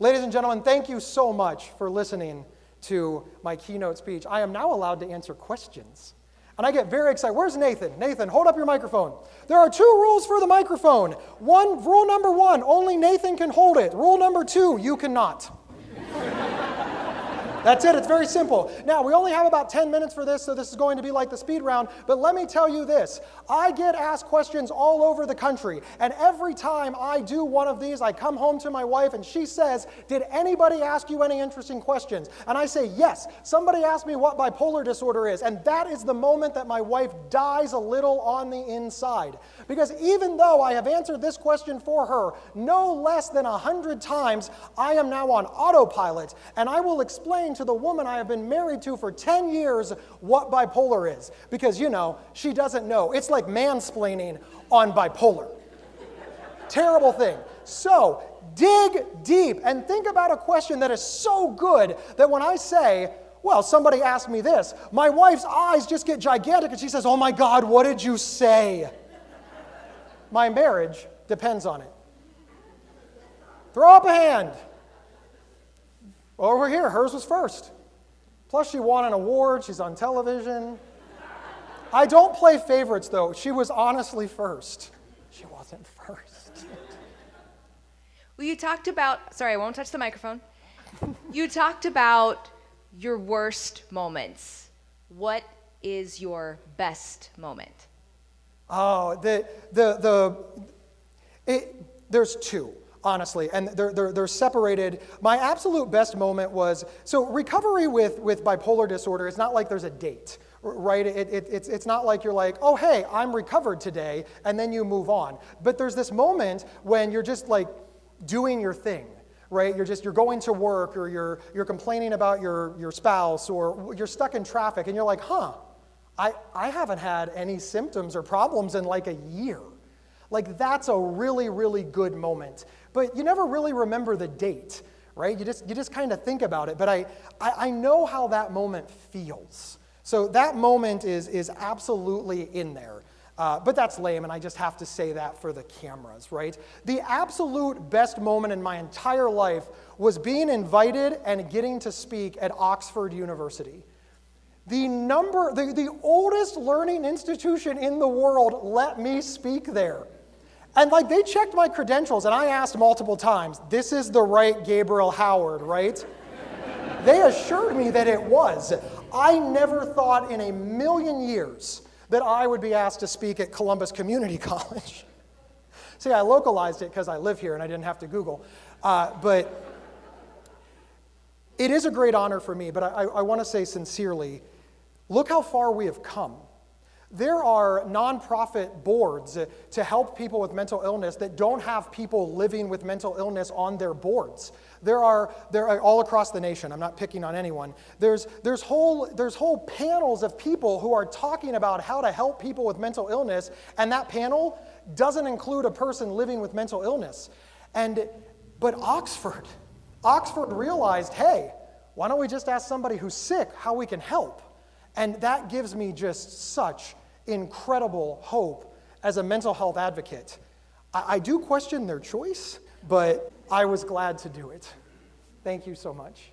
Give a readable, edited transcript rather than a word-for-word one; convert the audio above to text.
Ladies and gentlemen, thank you so much for listening to my keynote speech. I am now allowed to answer questions. And I get very excited. Where's Nathan? Nathan, hold up your microphone. There are 2 rules for the microphone. Rule number 1, only Nathan can hold it. Rule number 2, you cannot. That's it. It's very simple. Now, we only have about 10 minutes for this, so this is going to be like the speed round. But let me tell you this. I get asked questions all over the country. And every time I do one of these, I come home to my wife and she says, did anybody ask you any interesting questions? And I say, yes. Somebody asked me what bipolar disorder is. And that is the moment that my wife dies a little on the inside. Because even though I have answered this question for her no less than 100 times, I am now on autopilot. And I will explain to the woman I have been married to for 10 years what bipolar is. Because, she doesn't know. It's like mansplaining on bipolar. Terrible thing. So, dig deep and think about a question that is so good that when I say, well, somebody asked me this, my wife's eyes just get gigantic and she says, oh my God, what did you say? My marriage depends on it. Throw up a hand. Over here, hers was first. Plus, she won an award. She's on television. I don't play favorites, though. She was honestly first. She wasn't first. Well, you talked about, sorry, I won't touch the microphone. You talked about your worst moments. What is your best moment? Oh, there's 2. Honestly, and they're separated. My absolute best moment was, so recovery with bipolar disorder, it's not like there's a date, right? It's not like you're like, oh, hey, I'm recovered today, and then you move on. But there's this moment when you're just like doing your thing, right? You're going to work, or you're complaining about your spouse, or you're stuck in traffic, and you're like, I haven't had any symptoms or problems in like a year. Like, that's a really, really good moment. But you never really remember the date, right? You just kind of think about it. But I know how that moment feels. So that moment is absolutely in there. But that's lame, and I just have to say that for the cameras, right? The absolute best moment in my entire life was being invited and getting to speak at Oxford University. The oldest learning institution in the world let me speak there. And they checked my credentials, and I asked multiple times, this is the right Gabriel Howard, right? They assured me that it was. I never thought in a million years that I would be asked to speak at Columbus Community College. See, I localized it because I live here and I didn't have to Google. But it is a great honor for me, but I want to say sincerely, look how far we have come. There are nonprofit boards to help people with mental illness that don't have people living with mental illness on their boards. There are all across the nation. I'm not picking on anyone. There's whole panels of people who are talking about how to help people with mental illness, and that panel doesn't include a person living with mental illness. But Oxford realized, hey, why don't we just ask somebody who's sick how we can help? And that gives me just such incredible hope as a mental health advocate. I do question their choice, but I was glad to do it. Thank you so much.